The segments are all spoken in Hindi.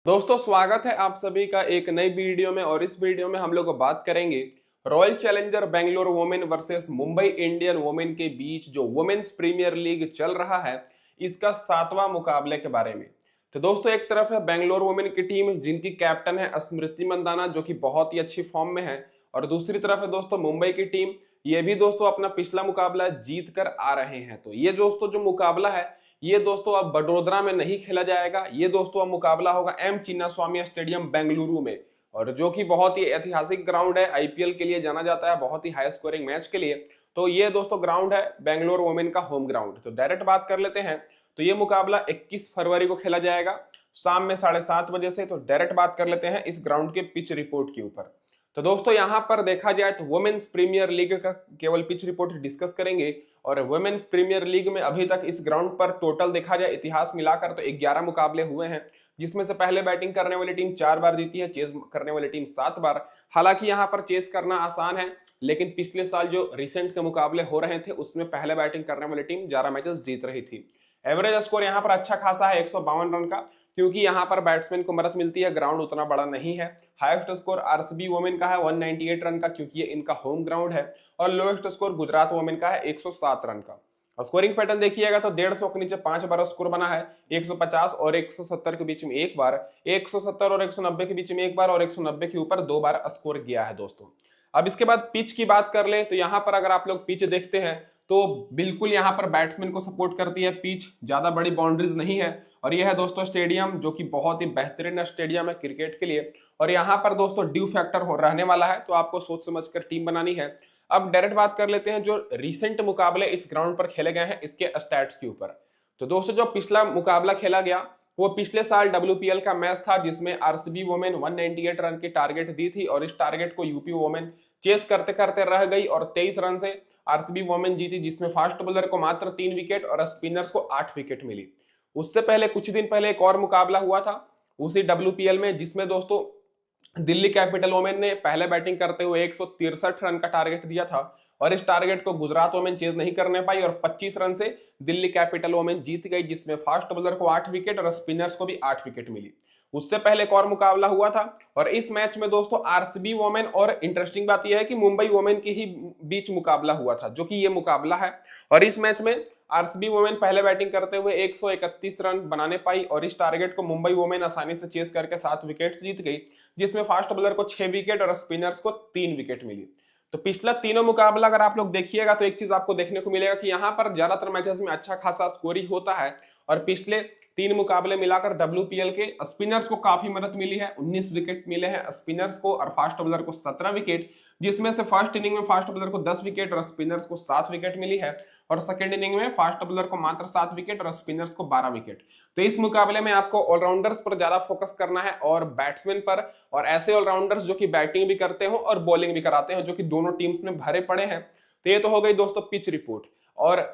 दोस्तों स्वागत है आप सभी का एक नई वीडियो में। और इस वीडियो में हम लोग बात करेंगे royal challenger Bangalore women versus Mumbai Indian women के बीच जो वुमेन्स प्रीमियर लीग चल रहा है इसका 7वां मुकाबले के बारे में। तो दोस्तों एक तरफ है बेंगलोर वुमेन की टीम जिनकी कैप्टन है स्मृति मंदाना जो कि बहुत ही अच्छी फॉर्म में है, और दूसरी तरफ है दोस्तों मुंबई की टीम। ये भी दोस्तों अपना पिछला मुकाबला जीत कर आ रहे हैं। तो ये दोस्तों जो मुकाबला है ये दोस्तों अब बड़ोदरा में नहीं खेला जाएगा, ये दोस्तों अब मुकाबला होगा एम चिन्नास्वामी स्टेडियम बेंगलुरु में, और जो कि बहुत ही ऐतिहासिक ग्राउंड है, आईपीएल के लिए जाना जाता है, बहुत ही हाई स्कोरिंग मैच के लिए। तो ये दोस्तों ग्राउंड है बेंगलोर वुमेन का होम ग्राउंड। तो डायरेक्ट बात कर लेते हैं, तो ये मुकाबला 21 फरवरी को खेला जाएगा शाम में 7:30 बजे से। तो डायरेक्ट बात कर लेते हैं इस ग्राउंड के पिच रिपोर्ट के ऊपर। तो दोस्तों यहां पर देखा जाए तो वुमेन्स प्रीमियर लीग का केवल पिच रिपोर्ट डिस्कस करेंगे, और वुमेन प्रीमियर लीग में अभी तक इस ग्राउंड पर टोटल देखा जाए इतिहास मिलाकर तो 11 मुकाबले हुए हैं, जिसमें से पहले बैटिंग करने वाली टीम 4 बार जीती है, चेस करने वाली टीम 7 बार। हालांकि यहाँ पर चेस करना आसान है, लेकिन पिछले साल जो रिसेंट के मुकाबले हो रहे थे उसमें पहले बैटिंग करने वाली टीम 11 मैचेस जीत रही थी। एवरेज स्कोर यहाँ पर अच्छा खासा है 152 रन का, क्योंकि यहाँ पर बैट्समैन को मदद मिलती है, ग्राउंड उतना बड़ा नहीं है। हाईएस्ट स्कोर आरसीबी वुमेन का है 198 रन का, क्योंकि ये इनका होम ग्राउंड है, और लोएस्ट स्कोर गुजरात वुमेन का है 107 रन का। स्कोरिंग पैटर्न देखिएगा तो 150 के नीचे 5 बार स्कोर बना है, 150 और 170 के बीच में एक बार, 170 और 190 के बीच में एक बार, और 190 के ऊपर 2 बार स्कोर गया है दोस्तों। अब इसके बाद पिच की बात कर ले तो यहाँ पर अगर आप लोग पिच देखते हैं तो बिल्कुल यहाँ पर बैट्समैन को सपोर्ट करती है पिच, ज्यादा बड़ी बाउंड्रीज नहीं है। और यह है दोस्तों स्टेडियम जो कि बहुत ही बेहतरीन स्टेडियम है क्रिकेट के लिए, और यहाँ पर दोस्तों ड्यू फैक्टर हो रहने वाला है, तो आपको सोच समझकर टीम बनानी है। अब डायरेक्ट बात कर लेते हैं जो रिसेंट मुकाबले इस ग्राउंड पर खेले गए हैं इसके स्टैट्स के ऊपर। तो दोस्तों जो पिछला मुकाबला खेला गया वो पिछले साल डब्ल्यूपीएल का मैच था, जिसमें आरसीबी वुमेन 198 रन की टारगेट दी थी, और इस टारगेट को यूपी वुमेन चेस करते करते रह गई और 23 रन से आरसीबी वुमेन जीती, जिसमें फास्ट बॉलर को मात्र 3 विकेट और स्पिनर्स को 8 विकेट मिली। उससे पहले कुछ दिन पहले एक और मुकाबला हुआ था उसी डब्ल्यूपीएल में, जिसमें दोस्तों दिल्ली कैपिटल वुमेन ने पहले बैटिंग करते हुए 163 रन का टारगेट दिया था, और इस टारगेट को गुजरात वुमेन चेज नहीं करने पाई, और 25 रन से दिल्ली कैपिटल वुमेन जीत गई, जिसमें फास्ट बॉलर को 8 विकेट और स्पिनर्स को भी 8 विकेट मिली। उससे पहले एक और मुकाबला हुआ था, और इस मैच में दोस्तों आरसीबी वुमेन और इंटरेस्टिंग बात यह है कि मुंबई वुमेन की ही बीच मुकाबला हुआ था, जो कि ये मुकाबला है। और इस मैच में आरसीबी वुमेन पहले बैटिंग करते हुए 131 रन बनाने पाई, और इस टारगेट को मुंबई वुमेन आसानी से चेस करके 7 विकेट जीत गई, जिसमें फास्ट बॉलर को 6 विकेट और स्पिनर्स को 3 विकेट मिली। तो पिछला तीनों मुकाबला अगर आप लोग देखिएगा तो एक चीज आपको देखने को मिलेगा कि यहाँ पर ज्यादातर मैचेस में अच्छा खासा स्कोरिंग होता है, और पिछले 3 मुकाबले मिलाकर डब्ल्यूपीएल के स्पिनर्स को काफी मदद मिली है, 19 विकेट मिले हैं स्पिनर्स को, और फास्ट बॉलर को 17 विकेट, जिसमें से फर्स्ट इनिंग में फास्ट बॉलर को 10 विकेट और स्पिनर्स को 7 विकेट मिली है, और सेकंड इनिंग में फास्ट बॉलर को मात्र 7 विकेट और स्पिनर्स को 12 विकेट। तो इस मुकाबले में आपको ऑलराउंडर्स पर ज्यादा फोकस करना है और बैट्समैन पर, और ऐसे ऑलराउंडर्स जो कि बैटिंग भी करते हो और बॉलिंग भी कराते हैं, जो कि दोनों टीम्स में भरे पड़े हैं। तो ये तो हो गई दोस्तों पिच रिपोर्ट। और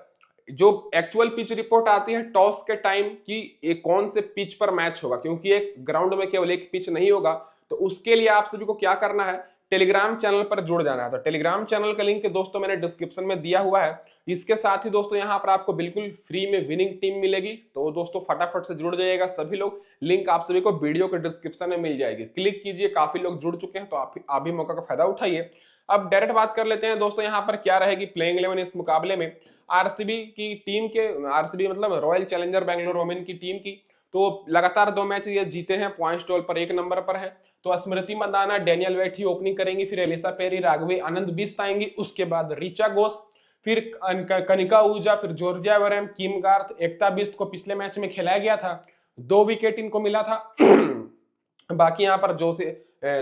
जो एक्चुअल पिच रिपोर्ट आती है टॉस के टाइम कि ये कौन से पिच पर मैच होगा, क्योंकि एक ग्राउंड में केवल एक पिच नहीं होगा, तो उसके लिए आप सभी को क्या करना है, टेलीग्राम चैनल पर जुड़ जाना है। तो टेलीग्राम चैनल का लिंक दोस्तों मैंने डिस्क्रिप्शन में दिया हुआ है। इसके साथ ही दोस्तों यहाँ पर आपको बिल्कुल फ्री में विनिंग टीम मिलेगी, तो दोस्तों फटाफट से जुड़ जाइएगा सभी लोग। लिंक आप सभी को वीडियो के डिस्क्रिप्शन में मिल जाएगी, क्लिक कीजिए। काफी लोग जुड़ चुके हैं, तो आप भी मौका का फायदा उठाइए। अब डायरेक्ट बात कर लेते हैं दोस्तों यहाँ पर क्या रहेगी प्लेइंग 11 इस मुकाबले में। आरसीबी की टीम के, आरसीबी मतलब रॉयल चैलेंजर बेंगलोर वुमेन की टीम की, तो लगातार 2 मैच ये जीते हैं, पॉइंट्स टेबल पर 1 नंबर पर है। तो स्मृति मंदाना, डेनियल वेट ही ओपनिंग करेंगी, फिर एलिसा पेरी, राघवी आनंद बिस्त आएंगी, उसके बाद ऋचा घोष, फिर कनिका ऊर्जा, फिर जॉर्जिया वरम, किम गार्थ, एकता बिस्त को पिछले मैच में खिलाया गया था, 2 विकेट इनको मिला था। बाकी यहाँ पर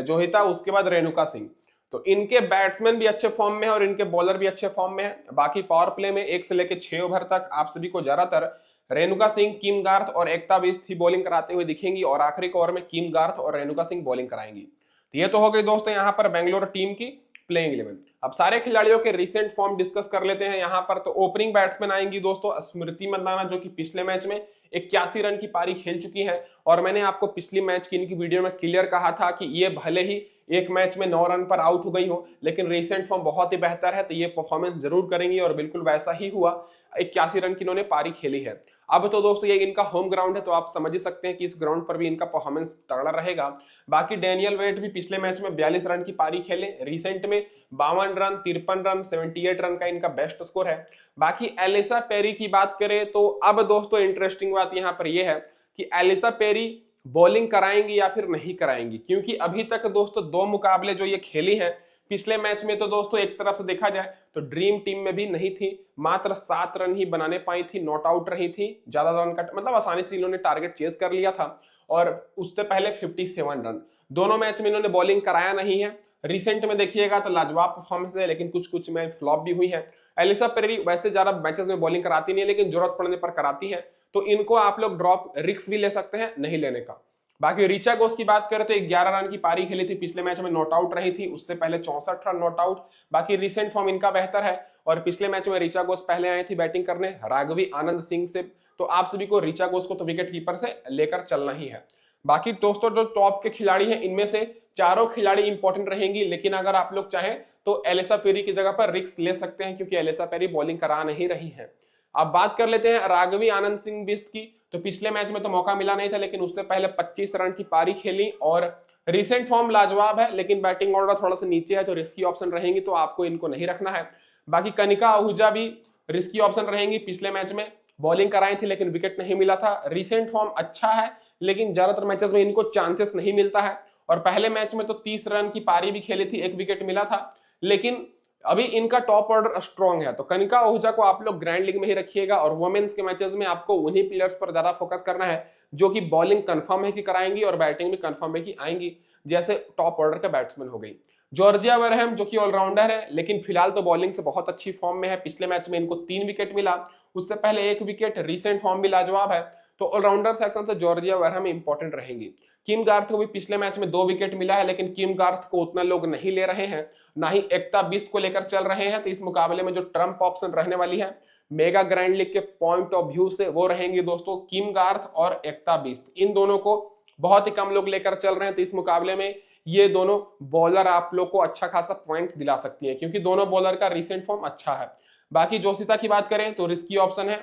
जोहिता, उसके बाद रेणुका सिंह। तो इनके बैट्समैन भी अच्छे फॉर्म में है और इनके बॉलर भी अच्छे फॉर्म में है। बाकी पावर प्ले में 1 से लेकर 6 ओवर तक आप सभी को ज्यादातर रेणुका सिंह, किम गार्थ और एकता बिस्त ही बॉलिंग कराते हुए दिखेंगी, और आखिरी ओवर में किम गार्थ और रेणुका सिंह बॉलिंग कराएंगी। तो ये तो हो गई दोस्तों यहाँ पर बेंगलोर टीम की प्लेइंग 11। अब सारे खिलाड़ियों के रिसेंट फॉर्म डिस्कस कर लेते हैं यहाँ पर। तो ओपनिंग बैट्समैन आएंगी दोस्तों स्मृति मंदाना, जो कि पिछले मैच में 81 रन की पारी खेल चुकी है, और मैंने आपको पिछली मैच की इनकी वीडियो में क्लियर कहा था कि ये भले ही एक मैच में 9 रन पर आउट हो गई हो, लेकिन रिसेंट फॉर्म बहुत ही बेहतर है, तो ये परफॉर्मेंस जरूर करेंगी, और बिल्कुल वैसा ही हुआ, 81 रन की इन्होंने पारी खेली है। अब तो दोस्तों ये इनका होम ग्राउंड है, तो आप समझ ही सकते हैं कि इस ग्राउंड पर भी इनका परफॉर्मेंस तगड़ा रहेगा। बाकी डेनियल वेट भी पिछले मैच में 42 रन की पारी खेले, रिसेंट में 52 रन, 53 रन, 78 रन का इनका बेस्ट स्कोर है। बाकी एलिसा पेरी की बात करें तो अब दोस्तों इंटरेस्टिंग बात यहाँ पर यह है कि एलिसा पेरी बॉलिंग कराएंगी या फिर नहीं कराएंगी, क्योंकि अभी तक दोस्तों 2 मुकाबले जो ये खेली है, पिछले मैच में तो दोस्तों एक तरफ से देखा जाए तो ड्रीम टीम में भी नहीं थी, मात्र 7 रन ही बनाने पाई थी, नॉट आउट रही थी, ज्यादा रन का मतलब आसानी से इन्होंने टारगेट चेज कर लिया था। और उससे पहले 57 रन, दोनों मैच में इन्होंने बॉलिंग कराया नहीं है। रिसेंट में देखिएगा तो लाजवाब परफॉर्मेंस है, लेकिन कुछ कुछ में फ्लॉप भी हुई है। एलिसा पेरी वैसे ज्यादा मैचेस में बॉलिंग कराती नहीं है, लेकिन जरूरत पड़ने पर कराती है, तो इनको आप लोग ड्रॉप रिस्क भी ले सकते हैं नहीं लेने का। बाकी ऋचा घोष की बात करें तो 11 रन की पारी खेली थी, पिछले मैच में नॉट आउट रही थी, उससे पहले 64 रन नॉट आउट। बाकी रिसेंट फॉर्म इनका बेहतर है, और पिछले मैच में ऋचा घोष पहले आई थी बैटिंग करने राघवी आनंद सिंह से, तो आप सभी को ऋचा घोष को तो विकेट कीपर से लेकर चलना ही है। बाकी दोस्तों जो टॉप के खिलाड़ी हैं, इनमें से चारों खिलाड़ी इंपॉर्टेंट रहेंगी, लेकिन अगर आप लोग चाहें तो एलिसा पेरी की जगह पर रिस्क ले सकते हैं, क्योंकि एलिसा पेरी बॉलिंग करा नहीं रही है। अब बात कर लेते हैं राघवी आनंद सिंह बिष्ट की, तो पिछले मैच में तो मौका मिला नहीं था, लेकिन उससे पहले 25 रन की पारी खेली और रिसेंट फॉर्म लाजवाब है, लेकिन बैटिंग ऑर्डर थोड़ा सा नीचे है, तो रिस्की ऑप्शन रहेंगी, तो आपको इनको नहीं रखना है। बाकी कनिका आहूजा भी रिस्की ऑप्शन रहेंगी, पिछले मैच में बॉलिंग कराई थी लेकिन विकेट नहीं मिला था। रिसेंट फॉर्म अच्छा है, लेकिन ज्यादातर मैचेस में इनको चांसेस नहीं मिलता है, और पहले मैच में तो 30 रन की पारी भी खेली थी, 1 विकेट मिला था, लेकिन अभी इनका टॉप ऑर्डर स्ट्रॉन्ग है, तो कनिका आहूजा को आप लोग ग्रैंड लीग में ही रखिएगा, और वुमेन्स के मैचेस में आपको उन्हीं प्लेयर्स पर ज्यादा फोकस करना है जो कि बॉलिंग कंफर्म है कि कराएंगी और बैटिंग भी कंफर्म है कि आएंगी, जैसे टॉप ऑर्डर के बैट्समैन हो गई। जॉर्जिया वेरहम जो कि ऑलराउंडर है, लेकिन फिलहाल तो बॉलिंग से बहुत अच्छी फॉर्म में है, पिछले मैच में इनको 3 विकेट मिला, उससे पहले 1 विकेट, रिसेंट फॉर्म भी लाजवाब है, तो ऑलराउंडर सेक्शन से जॉर्जिया वेरहम इंपॉर्टेंट रहेंगी। किम गार्थ को भी पिछले मैच में 2 विकेट मिला है, लेकिन किम गार्थ को उतना लोग नहीं ले रहे हैं, ना ही एकता बिष्ट को लेकर चल रहे हैं, तो इस मुकाबले में जो ट्रम्प ऑप्शन रहने वाली है मेगा ग्रैंड लीग के पॉइंट ऑफ व्यू से, वो रहेंगे दोस्तों किम गार्थ और एकता बिष्ट, इन दोनों को बहुत ही कम लोग लेकर चल रहे हैं, तो इस मुकाबले में ये दोनों बॉलर आप लोग को अच्छा खासा पॉइंट दिला सकती है, क्योंकि दोनों बॉलर का रिसेंट फॉर्म अच्छा है। बाकी जोशिता की बात करें तो रिस्की ऑप्शन है,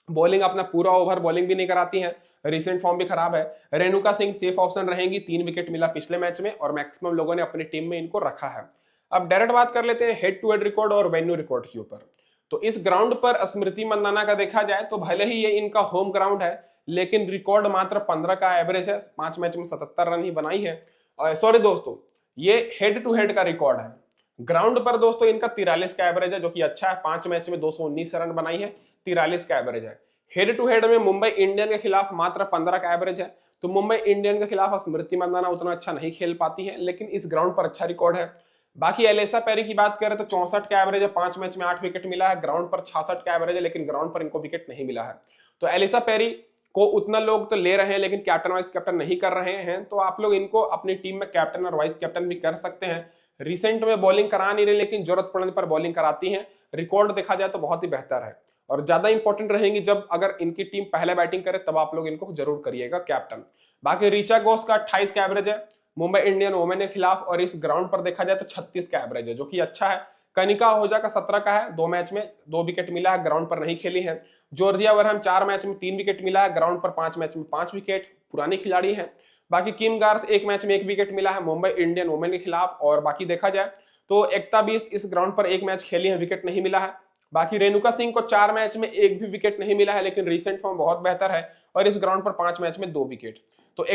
बॉलिंग अपना पूरा ओवर बॉलिंग भी नहीं कराती है, रिसेंट फॉर्म भी खराब है। रेणुका सिंह सेफ ऑप्शन रहेंगी, 3 विकेट मिला पिछले मैच में, और मैक्सिमम लोगों ने अपनी टीम में इनको रखा है। अब डायरेक्ट बात कर लेते हैं हेड टू हेड रिकॉर्ड और वेन्यू रिकॉर्ड के ऊपर। तो इस ग्राउंड पर स्मृति मंदाना का देखा जाए तो भले ही ये इनका होम ग्राउंड है, लेकिन रिकॉर्ड मात्र 15 का एवरेज है, 5 मैच में 77 रन ही बनाई है। सॉरी दोस्तों, ये हेड टू हेड का रिकॉर्ड है, ग्राउंड पर दोस्तों इनका 43 का एवरेज है, जो कि अच्छा है, 5 मैच में 219 रन बनाई है, 43 का एवरेज है। हेड टू हेड में मुंबई इंडियन के खिलाफ मात्र 15 का एवरेज है, तो मुंबई इंडियन के खिलाफ स्मृति मंदाना उतना अच्छा नहीं खेल पाती है, लेकिन इस ग्राउंड पर अच्छा रिकॉर्ड है। बाकी एलिसा पेरी की बात करें तो 64 का एवरेज है, 5 मैच में 8 विकेट मिला है, ग्राउंड पर 66 का एवरेज है, लेकिन ग्राउंड पर इनको विकेट नहीं मिला है। तो एलिसा पेरी को उतना लोग तो ले रहे हैं, लेकिन कैप्टन वाइस कैप्टन नहीं कर रहे हैं, तो आप लोग इनको अपनी टीम में कैप्टन और वाइस कैप्टन भी कर सकते हैं। रिसेंट में बॉलिंग करा नहीं रहे, लेकिन जरूरत पड़ने पर बॉलिंग कराती हैं, रिकॉर्ड देखा जाए तो बहुत ही बेहतर है, और ज्यादा इंपॉर्टेंट रहेंगी जब अगर इनकी टीम पहले बैटिंग करे, तब आप लोग इनको जरूर करिएगा कैप्टन। बाकी ऋचा घोष का 28 का एवरेज है मुंबई इंडियन वुमेन के खिलाफ, और इस ग्राउंड पर देखा जाए तो 36 का एवरेज है, जो कि अच्छा है। कनिका आहूजा का 17 का है, 2 मैच में 2 विकेट मिला है, ग्राउंड पर नहीं खेली है। जॉर्जिया वेरहम 4 मैच में 3 विकेट मिला है, ग्राउंड पर 5 मैच में 5 विकेट, पुरानी खिलाड़ी है। बाकी किम गार्थ 1 मैच में 1 विकेट मिला है मुंबई इंडियन वुमेन के खिलाफ, और बाकी देखा जाए तो एकता बिष्ट इस ग्राउंड पर 1 मैच खेली है, विकेट नहीं मिला है। बाकी रेणुका सिंह को 4 मैच में 1 भी विकेट नहीं मिला है, लेकिन रिसेंट फॉर्म बहुत बेहतर है, और इस ग्राउंड पर 5 मैच में 2 विकेट। तो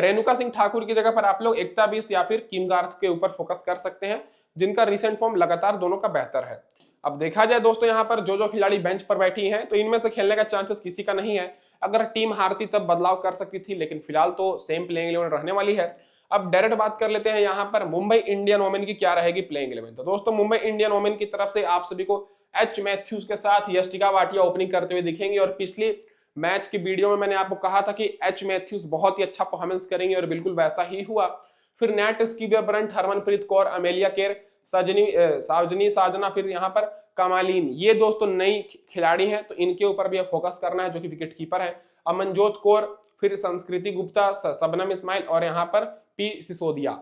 रेणुका सिंह ठाकुर की जगह पर आप लोग एकता बिष्ट या फिर किम गार्थ के ऊपर फोकस कर सकते हैं, जिनका रिसेंट फॉर्म लगातार दोनों का बेहतर है। अब देखा जाए दोस्तों, यहाँ पर जो खिलाड़ी बेंच पर बैठी हैं, तो इनमें से खेलने का चांसेस किसी का नहीं है, अगर टीम हारती तब बदलाव कर सकती थी, लेकिन फिलहाल तो सेम प्लेइंग 11 रहने वाली है। अब डायरेक्ट बात कर लेते हैं यहाँ पर मुंबई इंडियन वुमेन की क्या रहेगी प्लेइंग 11। तो दोस्तों मुंबई इंडियन वुमेन की तरफ से आप सभी को एच मैथ्यूज के साथ यष्टिका भाटिया ओपनिंग करते हुए दिखेंगे, और पिछली मैच की वीडियो में मैंने आपको कहा था कि एच मैथ्यूज बहुत ही अच्छा परफॉर्मेंस करेंगे, और बिल्कुल वैसा ही हुआ। फिर Nat Sciver Brunt, Harmanpreet Kaur, Amelia Kerr, सावजनी साजना, फिर यहाँ पर कमालीन, ये दोस्तों नई खिलाड़ी हैं, तो इनके ऊपर भी फोकस करना है, जो कि विकेट कीपर है। अमनजोत कौर, फिर संस्कृति गुप्ता, सबनम इस्माइल, और यहाँ पर P Sisodia.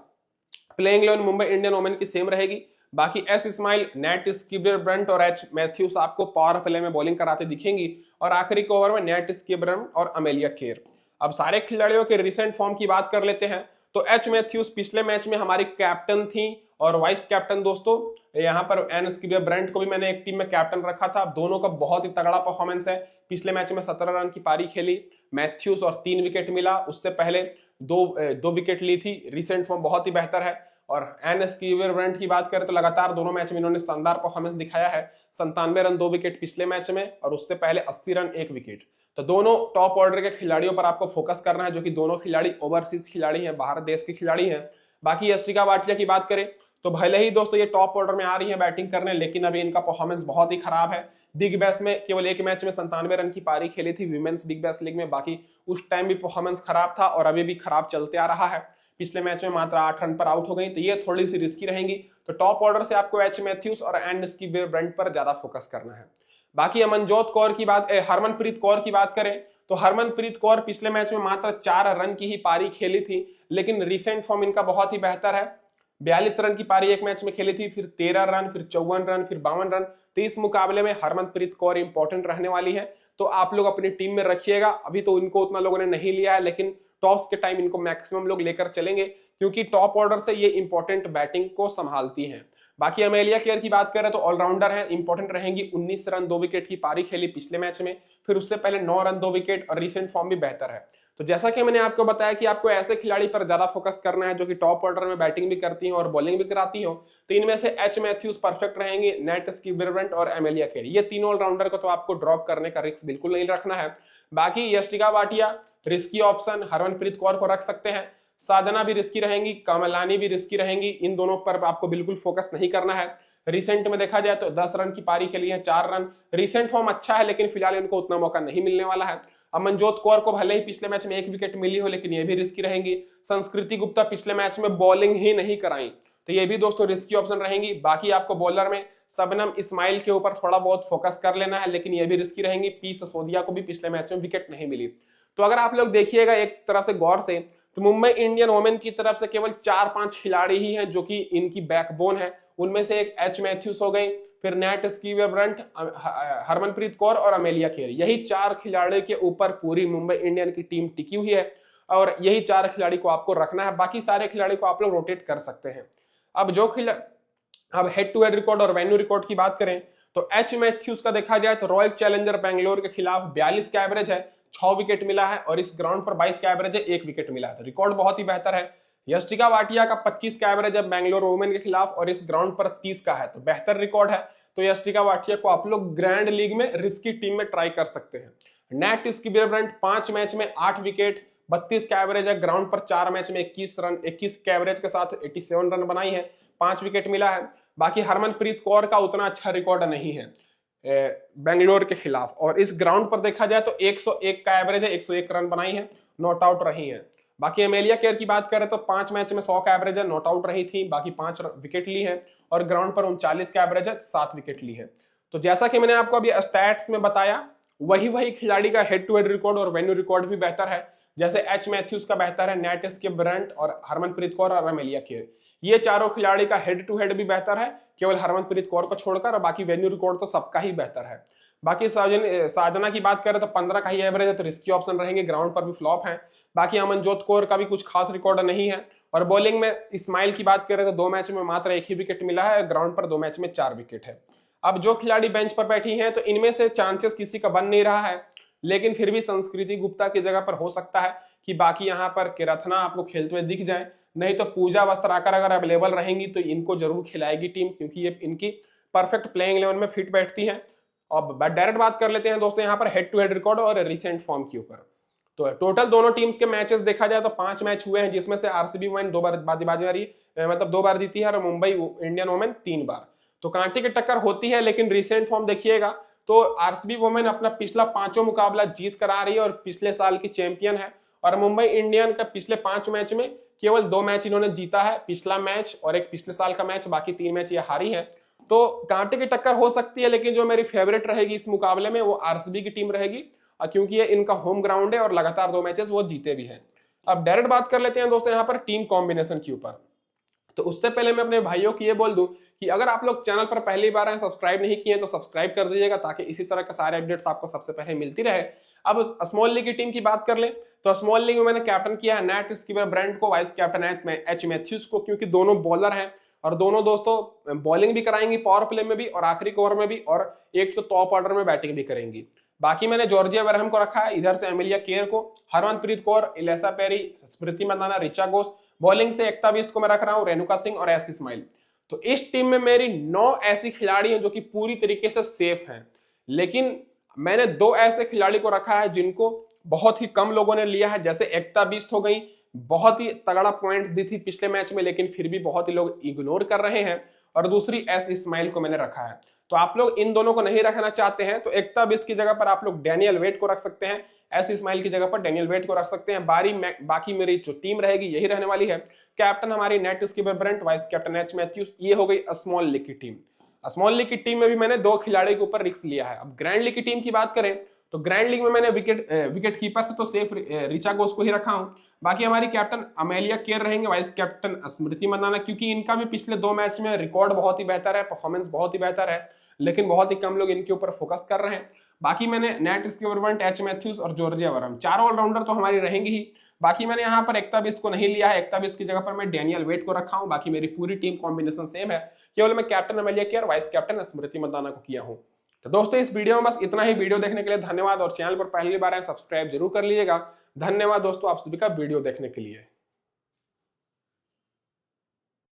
Playing 11 Mumbai Indian women की सेम रहेगी। बाकी एस इस्माइल, नेट स्किबरब्रंट और एच मैथ्यूज आपको पावर प्ले में बॉलिंग कराते दिखेंगी और आखिरी के ओवर में नेट स्किबरब्रंट और अमेलिया केर। अब सारे खिलाड़ियों के रिसेंट फॉर्म की बात कर लेते हैं तो एच मैथ्यूज पिछले मैच में हमारी कैप्टन थी और वाइस कैप्टन दोस्तों यहाँ पर एन स्किबरब्रंट को भी मैंने एक टीम में कैप्टन रखा था। दोनों का बहुत ही तगड़ा परफॉर्मेंस है। पिछले मैच में 17 रन की पारी खेली मैथ्यूज और 3 विकेट मिला। उससे पहले दो विकेट ली थी। रिसेंट फॉर्म बहुत ही बेहतर है। और एन स्किबरब्रंट की बात करें तो लगातार दोनों मैच में इन्होंने शानदार परफॉर्मेंस दिखाया है। 97 रन 2 विकेट पिछले मैच में और उससे पहले 80 रन 1 विकेट। तो दोनों टॉप ऑर्डर के खिलाड़ियों पर आपको फोकस करना है, जो कि दोनों खिलाड़ी ओवरसीज खिलाड़ी हैं, बाहर देश के खिलाड़ी हैं। बाकी यष्टिका भाटिया की बात करें तो भले ही दोस्तों ये टॉप ऑर्डर में आ रही है बैटिंग करने, लेकिन अभी इनका परफॉर्मेंस बहुत ही खराब है। बिग बैश में केवल एक मैच में 97 रन की पारी खेली थी विमेंस बिग बैश लीग में। बाकी उस टाइम भी परफॉर्मेंस खराब था और अभी भी खराब चलते आ रहा है। पिछले मैच में मात्र 8 रन पर आउट हो गई, तो ये थोड़ी सी रिस्की रहेंगी। तो टॉप ऑर्डर से आपको एच मैथ्यूज और एन स्किबरब्रंट पर ज्यादा फोकस करना है। बाकी अमनजोत कौर की बात, हरमनप्रीत कौर की बात करें तो हरमनप्रीत कौर पिछले मैच में मात्र 4 रन की ही पारी खेली थी, लेकिन रिसेंट फॉर्म इनका बहुत ही बेहतर है। 42 रन की पारी एक मैच में खेली थी, फिर 13 रन, फिर 54 रन, फिर 52 रन। तो इस मुकाबले में हरमनप्रीत कौर इंपॉर्टेंट रहने वाली है, तो आप लोग अपनी टीम में रखिएगा। अभी तो इनको उतना लोगों ने नहीं लिया है, लेकिन टॉस के टाइम इनको मैक्सिमम लोग लेकर चलेंगे, क्योंकि टॉप ऑर्डर से ये इंपॉर्टेंट बैटिंग को संभालती हैं। बाकी अमेलिया केयर की बात करें तो ऑलराउंडर है, इंपॉर्टेंट रहेंगी। 19 रन 2 विकेट की पारी खेली पिछले मैच में, फिर उससे पहले 9 रन 2 विकेट और रिसेंट फॉर्म भी बेहतर है। तो जैसा कि मैंने आपको बताया कि आपको ऐसे खिलाड़ी पर ज्यादा फोकस करना है जो कि टॉप ऑर्डर में बैटिंग भी करती हो और बॉलिंग भी कराती हो। तो इनमें से एच मैथ्यूज परफेक्ट रहेंगे, नेट स्किबरब्रंट और अमेलिया केर, ये तीनों ऑलराउंडर को तो आपको ड्रॉप करने का रिस्क बिल्कुल नहीं रखना है। बाकी यष्टिका भाटिया रिस्की ऑप्शन, हरमनप्रीत कौर को रख सकते हैं, साधना भी रिस्की रहेंगी, कमलानी भी रिस्की रहेंगी। इन दोनों पर आपको बिल्कुल फोकस नहीं करना है। रिसेंट में देखा जाए तो 10 रन की पारी खेली है, 4 रन। रिसेंट फॉर्म अच्छा है, लेकिन फिलहाल इनको उतना मौका नहीं मिलने वाला है। अमनजोत कौर को भले ही पिछले मैच में 1 विकेट मिली हो, लेकिन ये भी रिस्की रहेंगी। संस्कृति गुप्ता पिछले मैच में बॉलिंग ही नहीं कराई, तो ये भी दोस्तों रिस्की ऑप्शन रहेंगी। बाकी आपको बॉलर में शबनम इस्माइल के ऊपर थोड़ा बहुत फोकस कर लेना है, लेकिन ये भी रिस्की रहेंगी। पी सिसोदिया को भी पिछले मैच में विकेट नहीं मिली। तो अगर आप लोग देखिएगा एक तरह से गौर से, तो मुंबई इंडियन वोमेन की तरफ से केवल 4-5 खिलाड़ी ही हैं जो कि इनकी बैकबोन है। उनमें से एक एच मैथ्यूज हो गई, फिर नेट स्किबरब्रंट, हरमनप्रीत कौर और अमेलिया केर। यही 4 खिलाड़ी के ऊपर पूरी मुंबई इंडियन की टीम टिकी हुई है और यही 4 खिलाड़ी को आपको रखना है। बाकी सारे खिलाड़ी को आप लोग रोटेट कर सकते हैं। अब हेड टू हेड रिकॉर्ड और वेन्यू रिकॉर्ड की बात करें तो एच मैथ्यूज का देखा जाए तो रॉयल चैलेंजर बैंगलोर के खिलाफ 42 का एवरेज है, 6 विकेट मिला है और इस ग्राउंड पर 22 का एवरेज है, 1 विकेट मिला है। तो रिकॉर्ड बहुत ही बेहतर है। यष्टिका भाटिया का 25 का एवरेज है बैंगलोर वुमेन के खिलाफ और इस ग्राउंड पर 30 का है, तो बेहतर रिकॉर्ड है। तो यष्टिका भाटिया को आप लोग ग्रैंड लीग में रिस्की टीम में ट्राई कर सकते हैं। नेट स्किबरब्रंट 5 मैच में 8 विकेट, 32 का एवरेज है, ग्राउंड पर 4 मैच में 21 के एवरेज के साथ 87 रन बनाई है, 5 विकेट मिला है। बाकी हरमनप्रीत कौर का उतना अच्छा रिकॉर्ड नहीं है बेंगलोर के खिलाफ, और इस ग्राउंड पर देखा जाए तो 101 का एवरेज है, 101 रन बनाई है, नॉट आउट रही है। बाकी अमेलिया केयर की बात करें तो 5 मैच में 100 का एवरेज है, नॉट आउट रही थी, बाकी 5 विकेट ली है और ग्राउंड पर 39 का एवरेज है, 7 विकेट ली है। तो जैसा कि मैंने आपको अभी स्टैट्स में बताया, वही खिलाड़ी का हेड टू हेड रिकॉर्ड और वेन्यू रिकॉर्ड भी बेहतर है। जैसे एच मैथ्यूज का बेहतर है, नेट स्किबरब्रंट और हरमनप्रीत कौर और अमेलिया केयर, ये चारों खिलाड़ी का हेड टू हेड भी बेहतर है, केवल हरमनप्रीत कौर को छोड़कर, और बाकी वेन्यू रिकॉर्ड तो सबका ही बेहतर है। बाकी साजना की बात करें तो 15 का ही एवरेज है, तो रिस्की ऑप्शन रहेंगे, ग्राउंड पर भी फ्लॉप है। बाकी अमनजोत कौर का भी कुछ खास रिकॉर्ड नहीं है। और बॉलिंग में इस्माइल की बात करें तो 2 मैच में मात्र 1 ही विकेट मिला है, ग्राउंड पर 2 मैच में 4 विकेट है। अब जो खिलाड़ी बेंच पर बैठी हैं तो इनमें से चांसेस किसी का बन नहीं रहा है, लेकिन फिर भी संस्कृति गुप्ता की जगह पर हो सकता है कि बाकी यहाँ पर केरथना आपको खेलते हुए दिख जाए, नहीं तो पूजा वस्त्राकर अगर अवेलेबल रहेंगी तो इनको जरूर खिलाएगी टीम, क्योंकि ये इनकी परफेक्ट प्लेइंग 11 में फिट बैठती है। अब डायरेक्ट बात कर लेते हैं दोस्तों यहाँ पर हेड टू हेड रिकॉर्ड और रिसेंट फॉर्म के ऊपर। तो टोटल दोनों टीम्स के मैचेस देखा जाए तो 5 मैच हुए हैं, जिसमें से आरसीबी वुमेन 2 बार मतलब 2 बार जीती है और मुंबई इंडियन वुमेन 3 बार। तो कांटे की टक्कर होती है, लेकिन रिसेंट फॉर्म देखिएगा तो आरसीबी वुमेन अपना पिछला 5 मुकाबला जीत कर आ रही है और पिछले साल की चैंपियन है, और मुंबई इंडियन का पिछले 5 मैच में केवल 2 मैच इन्होंने जीता है, पिछला मैच और एक पिछले साल का मैच, बाकी 3 मैच ये हारी है। तो कांटे की टक्कर हो सकती है, लेकिन जो मेरी फेवरेट रहेगी इस मुकाबले में वो आरसीबी की टीम रहेगी, क्योंकि ये इनका होम ग्राउंड है और लगातार 2 मैचेस वो जीते भी हैं। अब डायरेक्ट बात कर लेते हैं दोस्तों यहाँ पर टीम कॉम्बिनेशन के ऊपर। तो उससे पहले मैं अपने भाइयों को ये बोल दूं कि अगर आप लोग चैनल पर पहली बार हैं, सब्सक्राइब नहीं किए तो सब्सक्राइब कर दीजिएगा, ताकि इसी तरह के सारे अपडेट्स आपको सबसे पहले मिलती रहे। अब स्मॉल लीग की टीम की बात कर ले तो स्मॉल लीग में मैंने कैप्टन किया है नेट स्कीपर ब्रेंट को, वाइस कैप्टन है एच मैथ्यूज को, क्योंकि दोनों बॉलर हैं और दोनों दोस्तों बॉलिंग भी कराएंगी पावर प्ले में भी और आखिरी ओवर में भी, और एक तो टॉप ऑर्डर में बैटिंग भी करेंगी। बाकी मैंने जॉर्जिया वेरहम को रखा है, इधर से एमिलिया केयर को, हरमनप्रीत कौर, इलेसा पेरी, स्मृति मंदाना, रिचा घोष। बॉलिंग से एकता बिष्ट को मैं रख रहा हूं, रेणुका सिंह और एस इस्माइल। तो इस टीम में मेरी 9 ऐसी खिलाड़ी हैं जो कि पूरी तरीके से सेफ हैं, लेकिन मैंने 2 ऐसे खिलाड़ी को रखा है जिनको बहुत ही कम लोगों ने लिया है। जैसे एकता बिष्ट हो गई, बहुत ही तगड़ा पॉइंट्स दी थी पिछले मैच में, लेकिन फिर भी बहुत ही लोग इग्नोर कर रहे हैं। और दूसरी एस इस्माइल को मैंने रखा है। तो आप लोग इन दोनों को नहीं रखना चाहते हैं तो एकता बिष्ट की जगह पर आप लोग डैनियल वेट को रख सकते हैं, एस इस्माइल की जगह पर डैनियल वेट को रख सकते हैं। बाकी मेरी जो टीम रहेगी यही रहने वाली है। कैप्टन हमारी Nat Sciver Brunt, vice captain H Matthews. ये हो गई स्मॉल लीग की टीम। स्मॉल लीग की टीम में भी मैंने 2 खिलाड़ी के ऊपर रिस्क लिया है। अब ग्रैंड लीग की टीम की बात करें तो ग्रैंड लीग में मैंने विकेट कीपर से तो सेफ रिचा घोष को ही रखा हूं। बाकी हमारी कैप्टन अमेलिया केयर रहेंगे, वाइस कैप्टन स्मृति मंदाना, क्योंकि इनका भी पिछले 2 मैच में रिकॉर्ड बहुत ही बेहतर है, परफॉर्मेंस बहुत ही बेहतर है, लेकिन बहुत ही कम लोग इनके ऊपर फोकस कर रहे हैं। बाकी मैंने Nat Sciver Brunt, H Matthews और जॉर्जिया वेरहम, 4 ऑलराउंडर तो हमारी रहेंगी ही। बाकी मैंने यहाँ पर एकता बिष्ट को नहीं लिया है, एकता बिष्ट की जगह पर मैं डैनियल वेट को रखा हूं। बाकी मेरी पूरी टीम कॉम्बिनेशन सेम है, केवल मैं captain Amelia Kerr, vice captain Smriti Mandhana को किया हूं। तो दोस्तों इस वीडियो में बस इतना ही। वीडियो देखने के लिए धन्यवाद, और चैनल पर पहली बार आए सब्सक्राइब जरूर कर लीजिएगा। धन्यवाद दोस्तों आप सभी का वीडियो देखने के लिए।